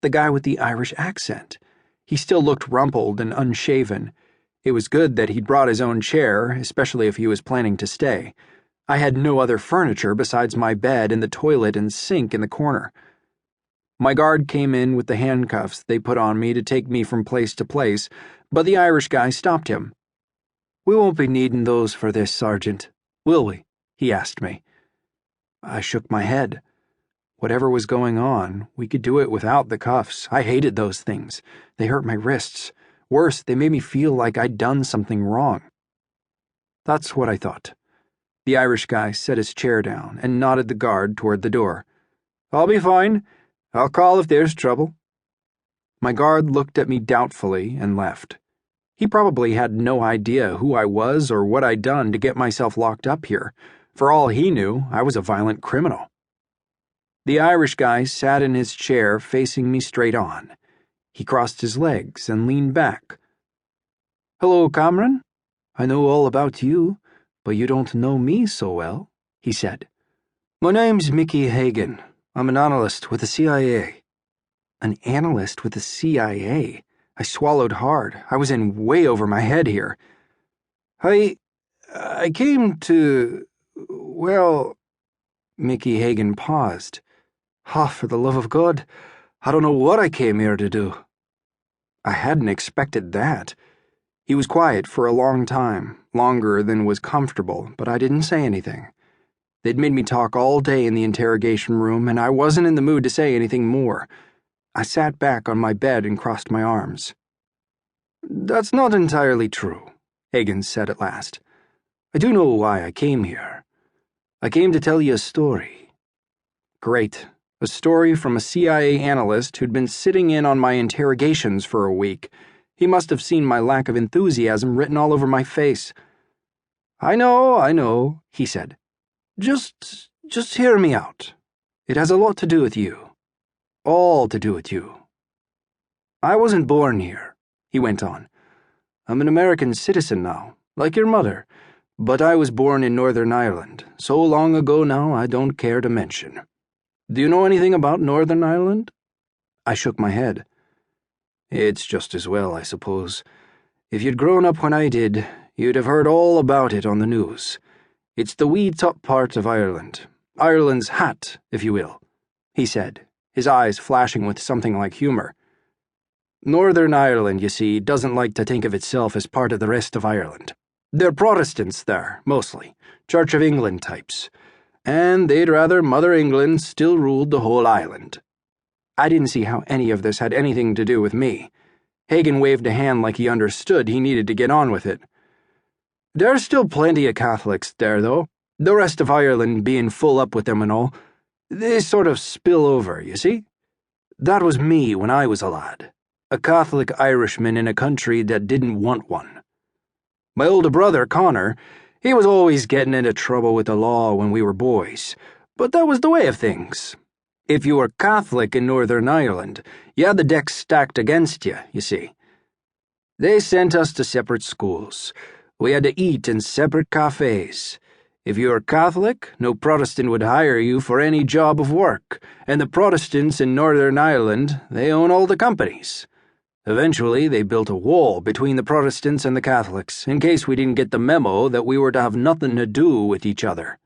The guy with the Irish accent. He still looked rumpled and unshaven. It was good that he'd brought his own chair, especially if he was planning to stay. I had no other furniture besides my bed and the toilet and sink in the corner. My guard came in with the handcuffs they put on me to take me from place to place, but the Irish guy stopped him. "We won't be needing those for this, Sergeant, will we?" he asked me. I shook my head. Whatever was going on, we could do it without the cuffs. I hated those things. They hurt my wrists. Worse, they made me feel like I'd done something wrong. That's what I thought. The Irish guy set his chair down and nodded the guard toward the door. "I'll be fine. I'll call if there's trouble." My guard looked at me doubtfully and left. He probably had no idea who I was or what I'd done to get myself locked up here. For all he knew, I was a violent criminal. The Irish guy sat in his chair facing me straight on. He crossed his legs and leaned back. "Hello, Kamran. I know all about you, but you don't know me so well," he said. "My name's Mickey Hagan. I'm an analyst with the CIA." An analyst with the CIA? I swallowed hard. I was in way over my head here. I came to... well... Mickey Hagan paused. For the love of God, I don't know what I came here to do." I hadn't expected that. He was quiet for a long time, longer than was comfortable, but I didn't say anything. They'd made me talk all day in the interrogation room, and I wasn't in the mood to say anything more. I sat back on my bed and crossed my arms. "That's not entirely true," Hagan said at last. "I do know why I came here. I came to tell you a story." Great. A story from a CIA analyst who'd been sitting in on my interrogations for a week. He must have seen my lack of enthusiasm written all over my face. I know, he said. Just hear me out. It has a lot to do with you. All to do with you. I wasn't born here," he went on. "I'm an American citizen now, like your mother, but I was born in Northern Ireland, so long ago now I don't care to mention. Do you know anything about Northern Ireland?" I shook my head. "It's just as well, I suppose. If you'd grown up when I did, you'd have heard all about it on the news. It's the wee top part of Ireland. Ireland's hat, if you will," he said, his eyes flashing with something like humor. "Northern Ireland, you see, doesn't like to think of itself as part of the rest of Ireland. They're Protestants there, mostly, Church of England types, and they'd rather Mother England still ruled the whole island." I didn't see how any of this had anything to do with me. Hagan waved a hand like he understood he needed to get on with it. "There's still plenty of Catholics there, though, the rest of Ireland being full up with them and all. They sort of spill over, you see? That was me when I was a lad, a Catholic Irishman in a country that didn't want one. My older brother, Connor, he was always getting into trouble with the law when we were boys, but that was the way of things. If you were Catholic in Northern Ireland, you had the deck stacked against you, you see. They sent us to separate schools. We had to eat in separate cafes. If you were Catholic, no Protestant would hire you for any job of work, and the Protestants in Northern Ireland, they own all the companies. Eventually, they built a wall between the Protestants and the Catholics, in case we didn't get the memo that we were to have nothing to do with each other."